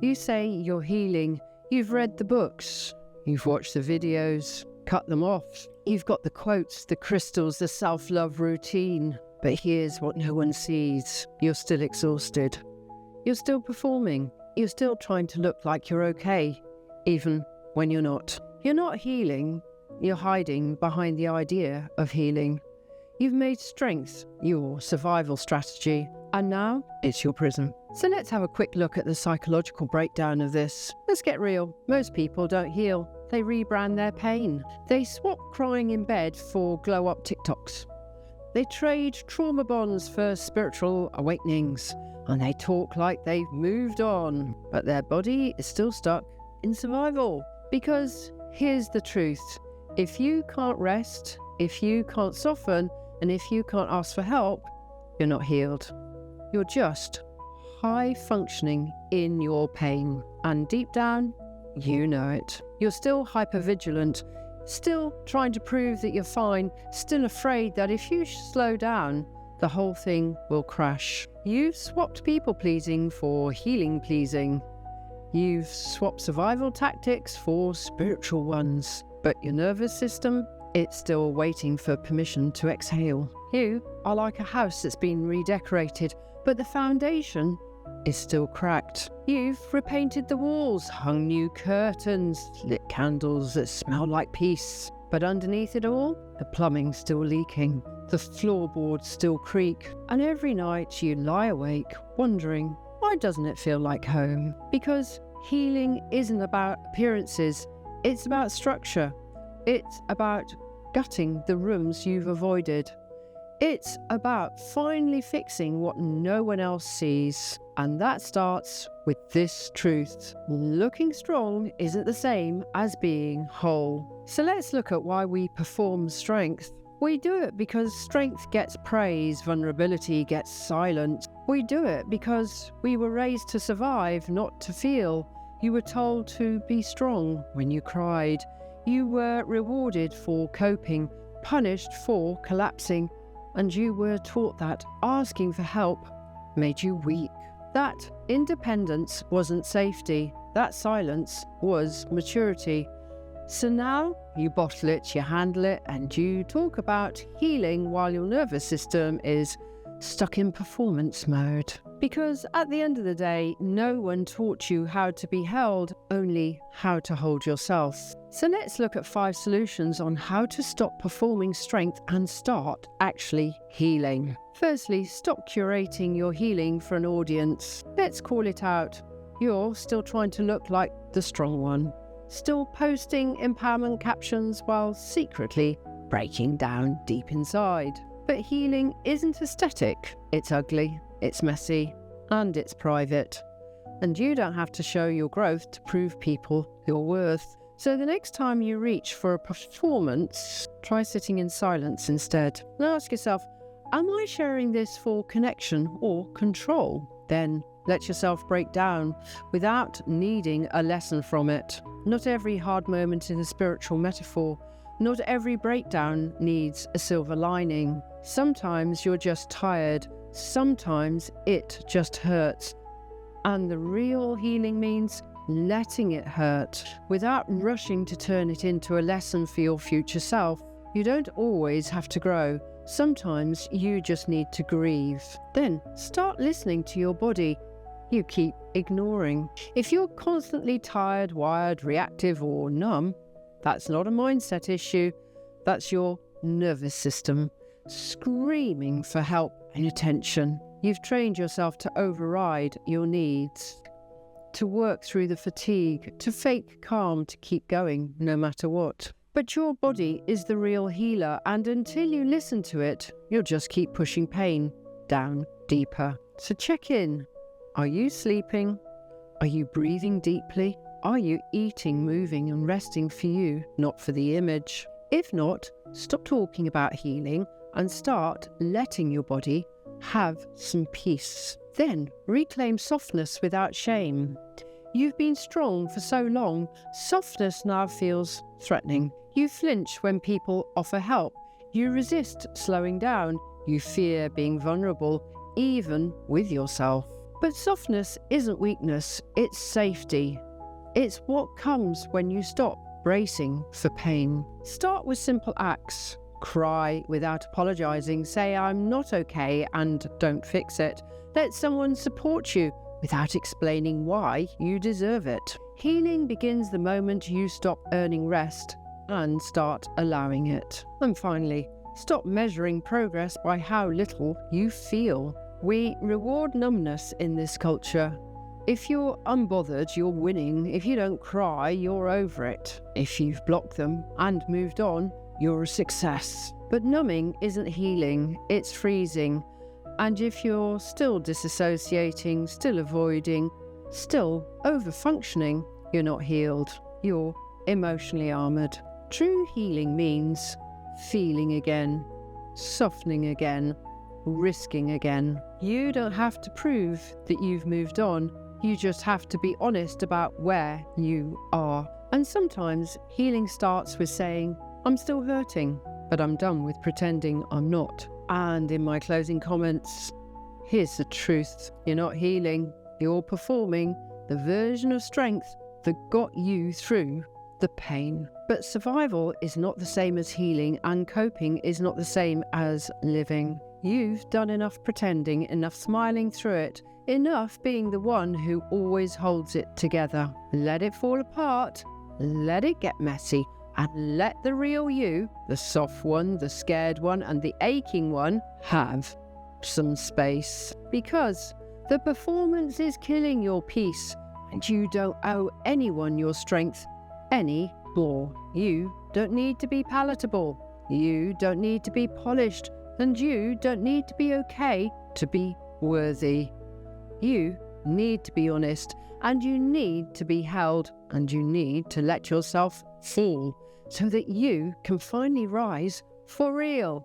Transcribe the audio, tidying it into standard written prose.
You say you're healing. You've read the books. You've watched the videos, cut them off. You've got the quotes, the crystals, the self-love routine. But here's what no one sees. You're still exhausted. You're still performing. You're still trying to look like you're okay, even when you're not. You're not healing. You're hiding behind the idea of healing. You've made strength your survival strategy, and now it's your prison. So let's have a quick look at the psychological breakdown of this. Let's get real. Most people don't heal. They rebrand their pain. They swap crying in bed for glow-up TikToks. They trade trauma bonds for spiritual awakenings, and they talk like they've moved on, but their body is still stuck in survival. Because here's the truth. If you can't rest, if you can't soften, and if you can't ask for help, you're not healed. You're just high functioning in your pain. And deep down, you know it. You're still hypervigilant, still trying to prove that you're fine, still afraid that if you slow down, the whole thing will crash. You've swapped people-pleasing for healing-pleasing. You've swapped survival tactics for spiritual ones. But your nervous system, it's still waiting for permission to exhale. You are like a house that's been redecorated, but the foundation is still cracked. You've repainted the walls, hung new curtains, lit candles that smell like peace. But underneath it all, the plumbing's still leaking, the floorboards still creak, and every night you lie awake wondering, why doesn't it feel like home? Because healing isn't about appearances, it's about structure. It's about gutting the rooms you've avoided. It's about finally fixing what no one else sees. And that starts with this truth. Looking strong isn't the same as being whole. So let's look at why we perform strength. We do it because strength gets praise, vulnerability gets silence. We do it because we were raised to survive, not to feel. You were told to be strong when you cried. You were rewarded for coping, punished for collapsing, and you were taught that asking for help made you weak. That independence wasn't safety. That silence was maturity. So now you bottle it, you handle it, and you talk about healing while your nervous system is stuck in performance mode. Because at the end of the day, no one taught you how to be held, only how to hold yourself. So let's look at 5 solutions on how to stop performing strength and start actually healing. Firstly, stop curating your healing for an audience. Let's call it out. You're still trying to look like the strong one. Still posting empowerment captions while secretly breaking down deep inside. But healing isn't aesthetic. It's ugly, it's messy, and it's private. And you don't have to show your growth to prove people your worth. So the next time you reach for a performance, try sitting in silence instead. And ask yourself, am I sharing this for connection or control? Then let yourself break down without needing a lesson from it. Not every hard moment is a spiritual metaphor. Not every breakdown needs a silver lining. Sometimes you're just tired. Sometimes it just hurts. And the real healing means letting it hurt without rushing to turn it into a lesson for your future self. You don't always have to grow. Sometimes you just need to grieve. Then start listening to your body. You keep ignoring. If you're constantly tired, wired, reactive, or numb, that's not a mindset issue. That's your nervous system screaming for help and attention. You've trained yourself to override your needs, to work through the fatigue, to fake calm, to keep going no matter what. But your body is the real healer, and until you listen to it, you'll just keep pushing pain down deeper. So check in. Are you sleeping? Are you breathing deeply? Are you eating, moving, and resting for you, not for the image? If not, stop talking about healing and start letting your body have some peace. Then reclaim softness without shame. You've been strong for so long, softness now feels threatening. You flinch when people offer help. You resist slowing down. You fear being vulnerable, even with yourself. But softness isn't weakness, it's safety. It's what comes when you stop bracing for pain. Start with simple acts. Cry without apologizing. Say, "I'm not okay," and don't fix it. Let someone support you without explaining why you deserve it. Healing begins the moment you stop earning rest and start allowing it. And finally, stop measuring progress by how little you feel. We reward numbness in this culture. If you're unbothered, you're winning. If you don't cry, you're over it. If you've blocked them and moved on, you're a success. But numbing isn't healing, it's freezing. And if you're still disassociating, still avoiding, still over-functioning, you're not healed. You're emotionally armoured. True healing means feeling again, softening again, risking again. You don't have to prove that you've moved on. You just have to be honest about where you are. And sometimes healing starts with saying, "I'm still hurting, but I'm done with pretending I'm not." And in my closing comments, here's the truth. You're not healing. You're performing the version of strength that got you through the pain. But survival is not the same as healing, and coping is not the same as living. You've done enough pretending, enough smiling through it, enough being the one who always holds it together. Let it fall apart, let it get messy, and let the real you, the soft one, the scared one, and the aching one, have some space. Because the performance is killing your peace, and you don't owe anyone your strength anymore. You don't need to be palatable. You don't need to be polished. And you don't need to be okay to be worthy. You need to be honest, and you need to be held, and you need to let yourself fall so that you can finally rise for real.